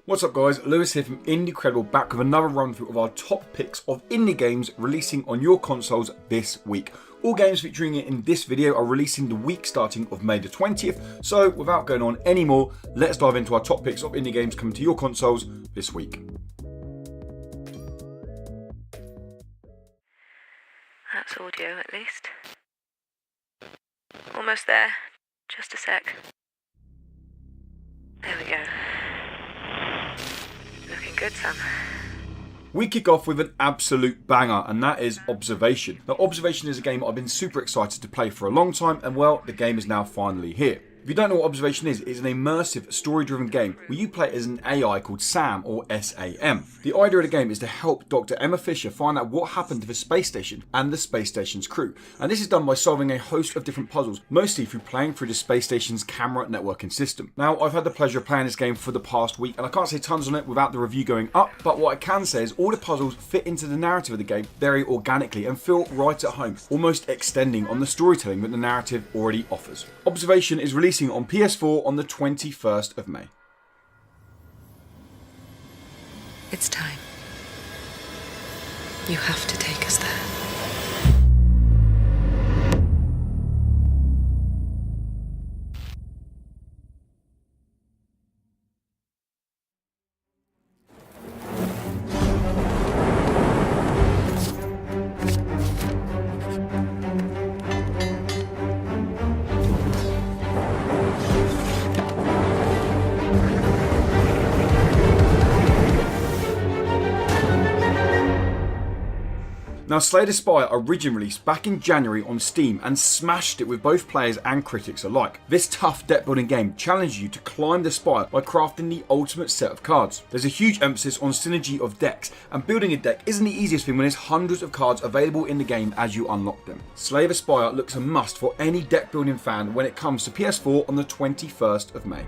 What's up guys, Lewis here from Indiecredible, back with another run through of our top picks of indie games releasing on your consoles this week. All games featuring in this video are releasing the week starting of May the 20th, so without going on any more, let's dive into our top picks of indie games coming to your consoles this week. That's audio at least. Almost there. Just a sec. There we go. Looking good, Sam. We kick off with an absolute banger, and that is Observation. Now, Observation is a game I've been super excited to play for a long time, and well, the game is now finally here. If you don't know what Observation is, it's an immersive, story-driven game where you play as an AI called Sam, or SAM. The idea of the game is to help Dr. Emma Fisher find out what happened to the space station and the space station's crew. And this is done by solving a host of different puzzles, mostly through playing through the space station's camera networking system. Now, I've had the pleasure of playing this game for the past week, and I can't say tons on it without the review going up, but what I can say is all the puzzles fit into the narrative of the game very organically and feel right at home, almost extending on the storytelling that the narrative already offers. Observation is releasing on PS4 on the 21st of May. It's time. You have to take us there. Now, Slate Aspire originally released back in January on Steam and smashed it with both players and critics alike. This tough deck building game challenges you to climb the spire by crafting the ultimate set of cards. There's a huge emphasis on synergy of decks, and building a deck isn't the easiest thing when there's hundreds of cards available in the game as you unlock them. Slate Aspire looks a must for any deck building fan when it comes to PS4 on the 21st of May.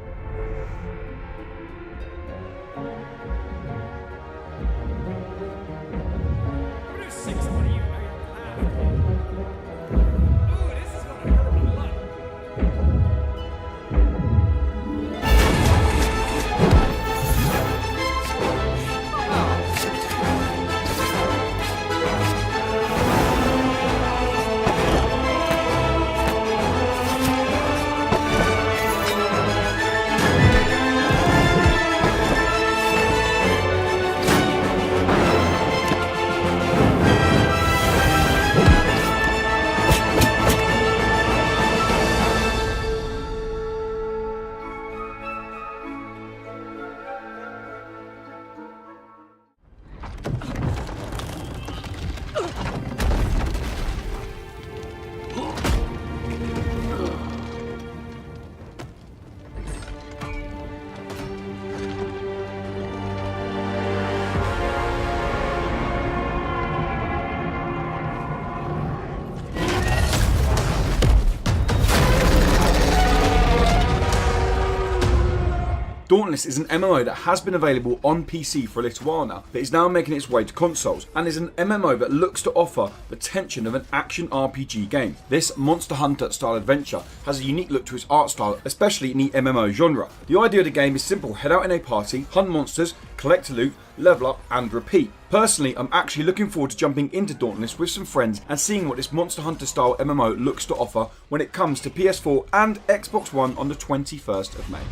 Dauntless is an MMO that has been available on PC for a little while now, but is now making its way to consoles, and is an MMO that looks to offer the tension of an action RPG game. This Monster Hunter style adventure has a unique look to its art style, especially in the MMO genre. The idea of the game is simple: head out in a party, hunt monsters, collect loot, level up and repeat. Personally, I'm actually looking forward to jumping into Dauntless with some friends and seeing what this Monster Hunter style MMO looks to offer when it comes to PS4 and Xbox One on the 21st of May.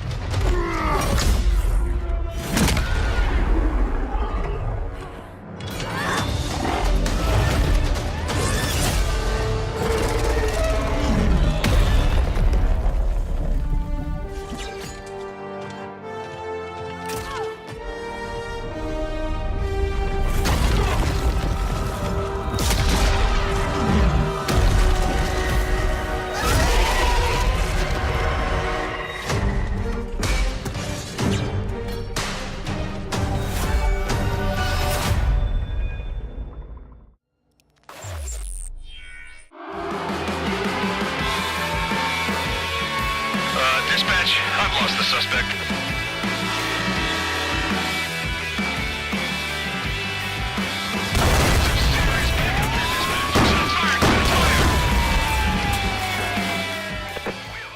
Dispatch, I've lost the suspect.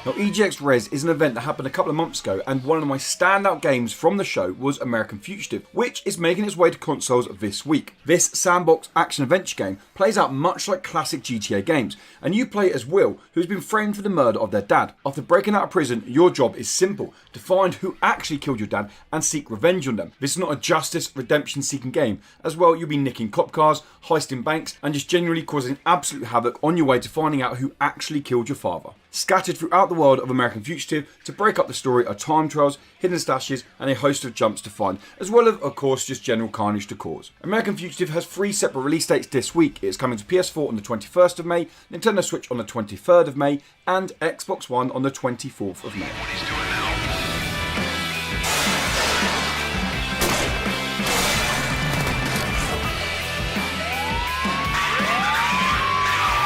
Now, EGX Res is an event that happened a couple of months ago, and one of my standout games from the show was American Fugitive, which is making its way to consoles this week. This sandbox action-adventure game plays out much like classic GTA games, and you play as Will, who's been framed for the murder of their dad. After breaking out of prison, your job is simple: to find who actually killed your dad and seek revenge on them. This is not a justice redemption-seeking game. As well, you'll be nicking cop cars, heisting banks, and just generally causing absolute havoc on your way to finding out who actually killed your father. Scattered throughout the world of American Fugitive, to break up the story are time trials, hidden stashes, and a host of jumps to find, as well as, of course, just general carnage to cause. American Fugitive has 3 separate release dates this week. It is coming to PS4 on the 21st of May, Nintendo Switch on the 23rd of May, and Xbox One on the 24th of May. What he's doing now.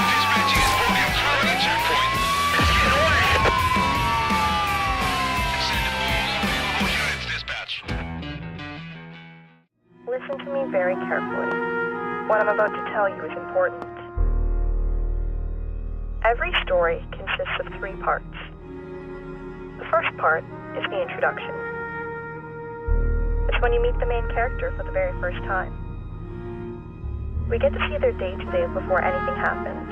Dispatching is broken through the checkpoint. Get away! Send all units dispatch. Listen to me very carefully. What I'm about to tell you is important. Every story consists of 3 parts. The first part is the introduction. It's when you meet the main character for the very first time. We get to see their day-to-day before anything happens.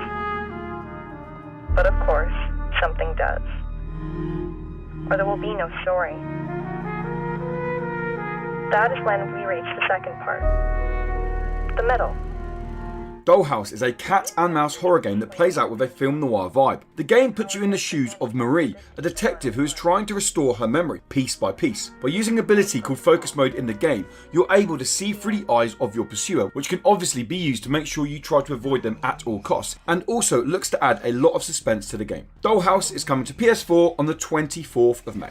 But of course, something does. Or there will be no story. That is when we reach the second part. The middle. Dollhouse is a cat and mouse horror game that plays out with a film noir vibe. The game puts you in the shoes of Marie, a detective who is trying to restore her memory piece by piece. By using an ability called focus mode in the game, you're able to see through the eyes of your pursuer, which can obviously be used to make sure you try to avoid them at all costs, and also looks to add a lot of suspense to the game. Dollhouse is coming to PS4 on the 24th of May.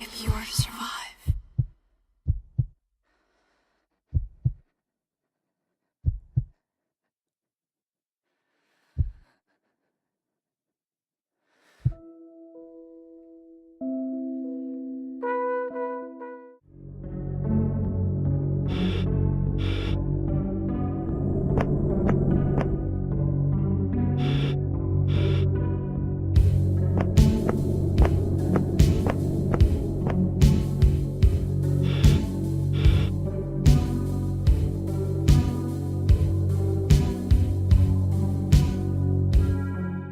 If you are to survive.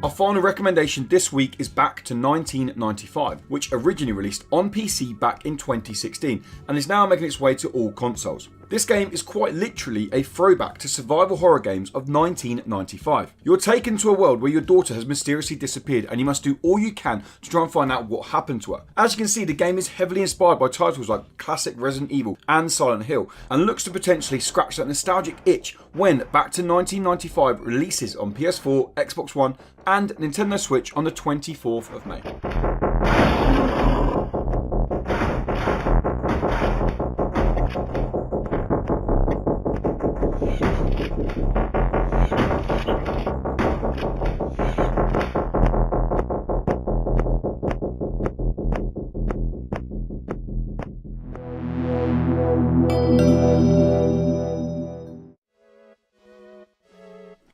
Our final recommendation this week is back to 1995, which originally released on PC back in 2016 and is now making its way to all consoles. This game is quite literally a throwback to survival horror games of 1995. You're taken to a world where your daughter has mysteriously disappeared and you must do all you can to try and find out what happened to her. As you can see, the game is heavily inspired by titles like classic Resident Evil and Silent Hill, and looks to potentially scratch that nostalgic itch when Back to 1995 releases on PS4, Xbox One and Nintendo Switch on the 24th of May.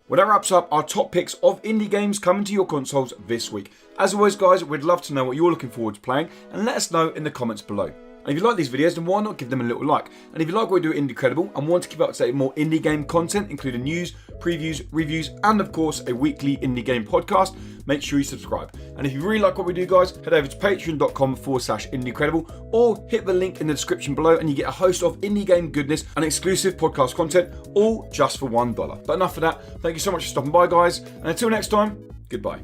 Well, that wraps up our top picks of indie games coming to your consoles this week. As always, guys, we'd love to know what you're looking forward to playing, and let us know in the comments below. And if you like these videos, then why not give them a little like? And if you like what we do at Indecredible and want to keep up to date with more indie game content, including news, previews, reviews, and of course a weekly indie game podcast, make sure you subscribe. And if you really like what we do, guys, head over to patreon.com/Indecredible or hit the link in the description below and you get a host of indie game goodness and exclusive podcast content, all just for $1. But enough of that. Thank you so much for stopping by, guys. And until next time, goodbye.